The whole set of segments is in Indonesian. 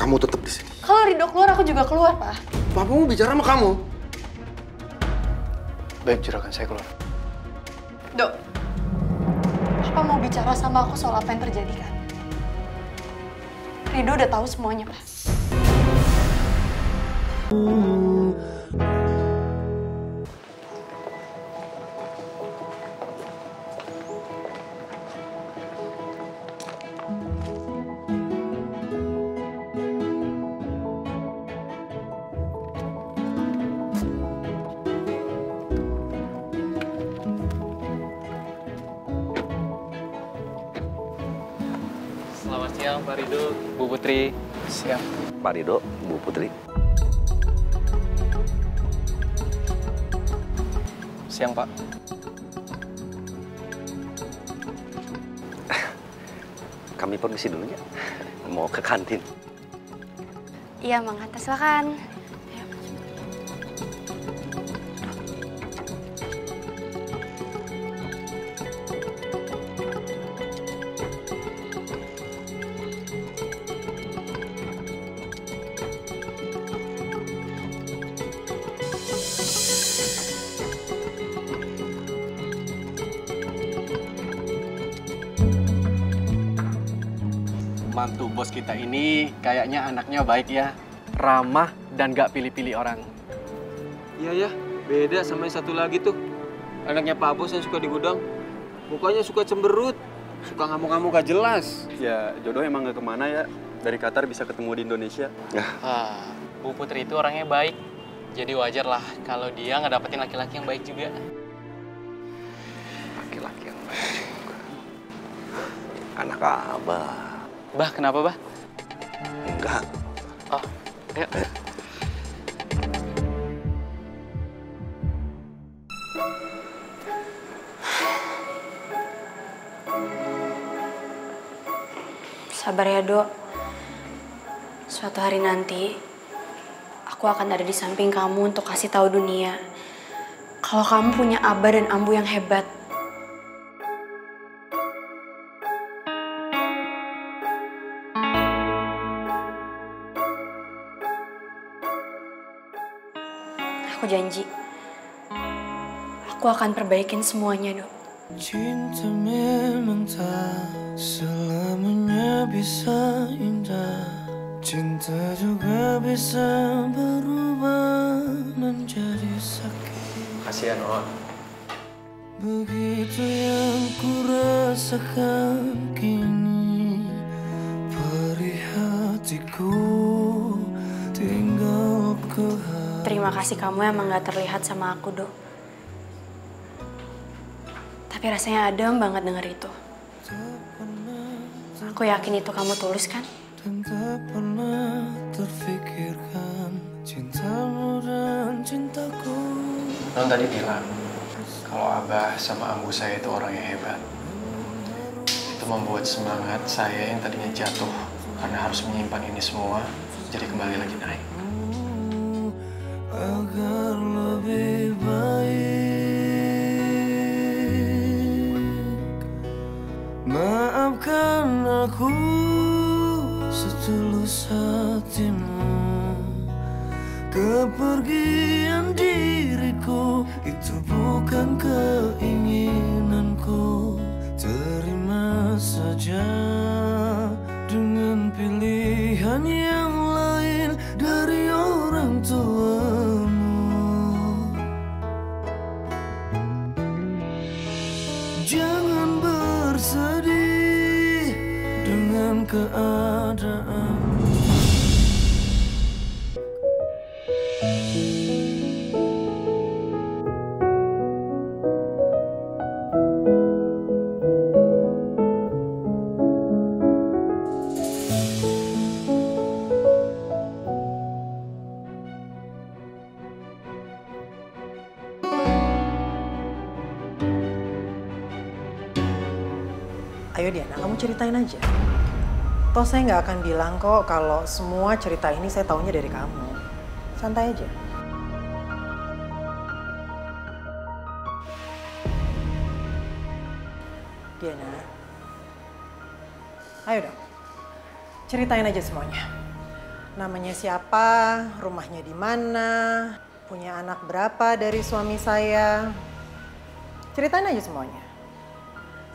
kamu tetap di sini. Kalau Rido keluar, aku juga keluar, Pak. Papa mau bicara sama kamu. Baik, juragan, saya keluar. Dok, Papa mau bicara sama aku soal apa yang terjadi kan? Rido udah tahu semuanya, Pak. Selamat siang, Pak Rido, Bu Putri. Siap. Pak Rido, Bu Putri. Siang, Pak. Kami permisi dulu ya. Mau ke kantin. Iya, Mang Hatta, silakan. Mantu bos kita ini kayaknya anaknya baik ya. Ramah dan gak pilih-pilih orang. Iya ya, beda sama yang satu lagi tuh. Anaknya Pak Bos yang suka di gudang. Mukanya suka cemberut, suka ngamuk-ngamuk gak jelas. Ya, jodoh emang gak kemana ya. Dari Qatar bisa ketemu di Indonesia. Bu Putri itu orangnya baik. Jadi wajar lah kalau dia nggak dapetin laki-laki yang baik juga. Laki-laki yang baik juga. Anak Abah. Bah, kenapa, Bah? Enggak. Oh, ya. Sabar ya, Dok. Suatu hari nanti, aku akan ada di samping kamu untuk kasih tahu dunia kalau kamu punya abah dan ambu yang hebat. Aku janji, aku akan perbaikin semuanya, Dok. Cinta memang tak selamanya bisa indah. Cinta juga bisa berubah menjadi sakit. Kasihan, On. Begitu yang ku rasakan kini, perih hatiku tinggal ke hati. Terima kasih, kamu emang gak terlihat sama aku, Dok. Tapi rasanya adem banget denger itu. Aku yakin itu kamu tulus kan? Dan tak pernah terfikirkan cintamu dan cintaku. Non tadi bilang kalau Abah sama ambu saya itu orang yang hebat. Itu membuat semangat saya yang tadinya jatuh karena harus menyimpan ini semua jadi kembali lagi naik. Agar lebih baik, maafkan aku setulus hatimu. Kepergian diriku itu bukan keinginanku. Terima saja dengan pilihan yang lain dari orang tuamu. Jangan bersedih dengan keadaan. Ayo Diana, kamu ceritain aja. Toh saya nggak akan bilang kok kalau semua cerita ini saya taunya dari kamu. Santai aja. Diana, ayo dong. Ceritain aja semuanya. Namanya siapa, rumahnya di mana, punya anak berapa dari suami saya. Ceritain aja semuanya.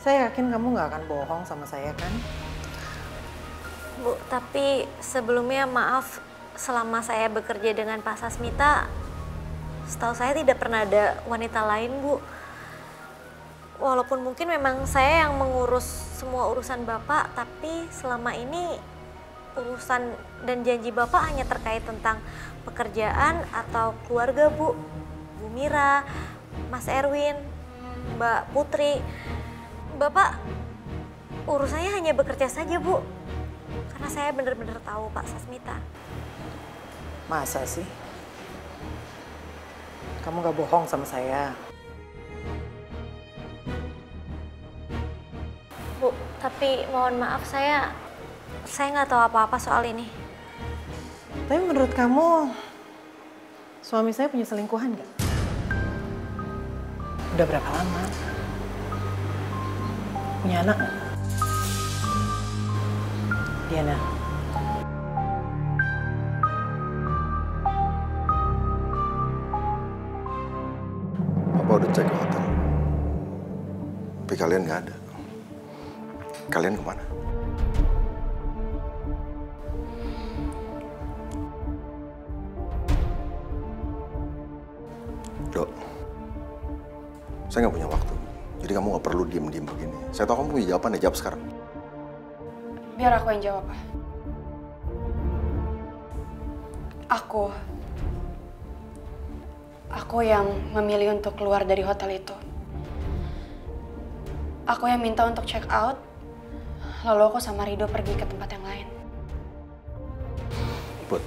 Saya yakin kamu nggak akan bohong sama saya kan? Bu, tapi sebelumnya maaf, selama saya bekerja dengan Pak Sasmita, setahu saya tidak pernah ada wanita lain, Bu. Walaupun mungkin memang saya yang mengurus semua urusan Bapak, tapi selama ini urusan dan janji Bapak hanya terkait tentang pekerjaan atau keluarga, Bu. Bu Mira, Mas Erwin, Mbak Putri. Bapak urusannya hanya bekerja saja, Bu. Karena saya benar-benar tahu Pak Sasmita. Masa sih? Kamu gak bohong sama saya? Bu, tapi mohon maaf saya nggak tahu apa-apa soal ini. Tapi menurut kamu, suami saya punya selingkuhan nggak? Udah berapa lama? Punya anak nggak? Diana. Papa udah cek hotel. Tapi kalian nggak ada. Kalian kemana? Dok, saya nggak punya waktu. Jadi kamu nggak perlu diem-diem begini. Saya tahu kamu punya jawaban, ya jawab sekarang. Biar aku yang jawab, Pak. Aku yang memilih untuk keluar dari hotel itu. Aku yang minta untuk check out, lalu aku sama Rido pergi ke tempat yang lain. Put,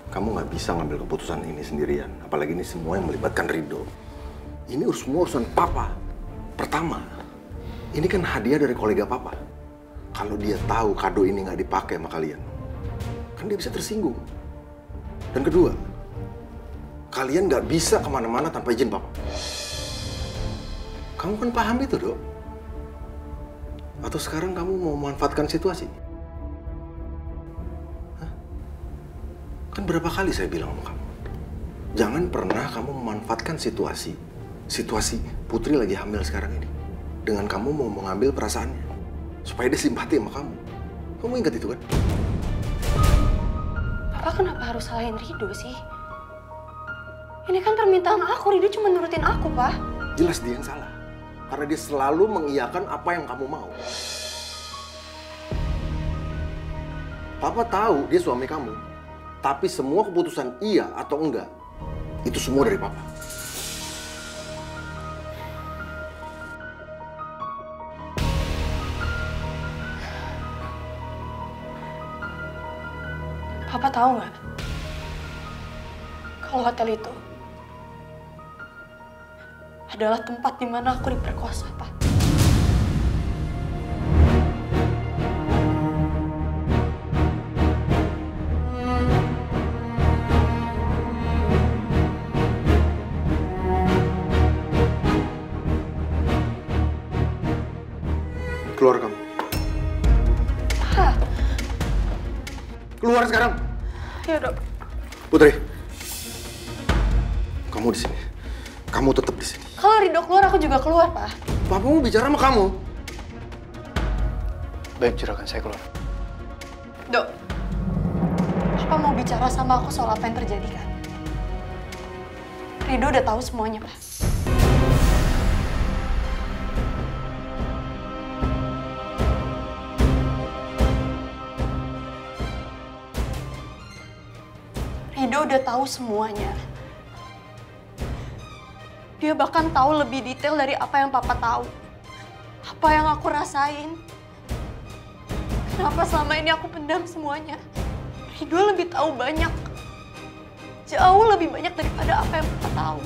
kamu nggak bisa ngambil keputusan ini sendirian. Apalagi ini semua yang melibatkan Rido. Ini semua urusan Papa. Pertama, ini kan hadiah dari kolega Papa. Kalau dia tahu kado ini nggak dipakai sama kalian, kan dia bisa tersinggung. Dan kedua, kalian nggak bisa kemana-mana tanpa izin Papa. Kamu kan paham itu, Dok? Atau sekarang kamu mau memanfaatkan situasi? Hah? Kan berapa kali saya bilang sama kamu, jangan pernah kamu memanfaatkan situasi Putri lagi hamil sekarang ini dengan kamu mau mengambil perasaannya supaya dia simpati sama kamu. Kamu ingat itu kan? Papa kenapa harus salahin Rido sih? Ini kan permintaan aku, Rido cuma nurutin aku, Pak. Jelas dia yang salah. Karena dia selalu mengiyakan apa yang kamu mau. Papa tahu dia suami kamu. Tapi semua keputusan iya atau enggak, itu semua dari Papa. Papa tahu nggak? Kalau hotel itu adalah tempat di mana aku diperkosa, Pak. Keluar kamu. Pak. Keluar sekarang. Ya, Dok. Putri, kamu di sini. Kamu tetap di sini. Kalau Rido keluar, aku juga keluar, Pak. Papa mau bicara sama kamu. Baik, juragan, saya keluar. Dok, Papa mau bicara sama aku soal apa yang terjadi kan? Rido udah tahu semuanya, Pak. Rido udah tahu semuanya. Dia bahkan tahu lebih detail dari apa yang Papa tahu. Apa yang aku rasain. Kenapa selama ini aku pendam semuanya? Rido lebih tahu banyak. Jauh lebih banyak daripada apa yang Papa tahu.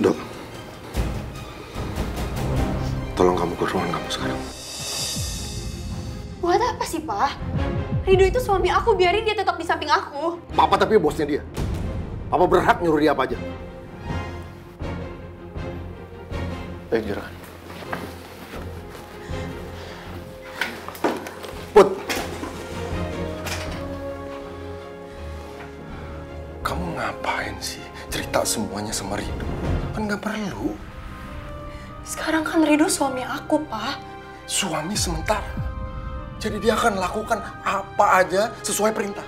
Dok, tolong kamu ke ruangan kamu sekarang. Buat apa sih, Pak? Rido itu suami aku, biarin dia tetap di samping aku. Papa tapi bosnya dia. Papa berhak nyuruh dia apa aja. Baik, juragan. Put, kamu ngapain sih cerita semuanya sama Rido? Kan nggak perlu. Sekarang kan Rido suami aku, Pak. Suami sementara. Jadi dia akan lakukan apa aja sesuai perintah,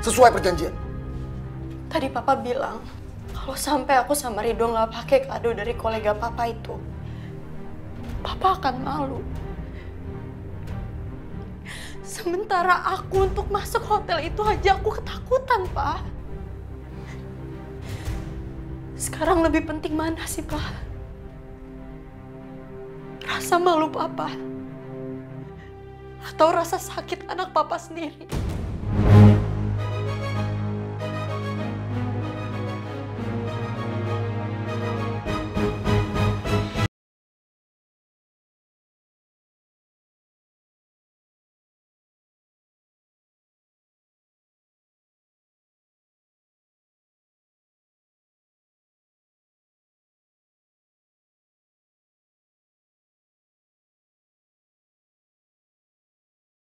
sesuai perjanjian. Tadi Papa bilang, kalau sampai aku sama Rido nggak pakai kado dari kolega Papa itu, Papa akan malu. Sementara aku untuk masuk hotel itu aja aku ketakutan, Pak. Sekarang lebih penting mana sih, Pak? Rasa malu Papa? Atau rasa sakit anak Papa sendiri?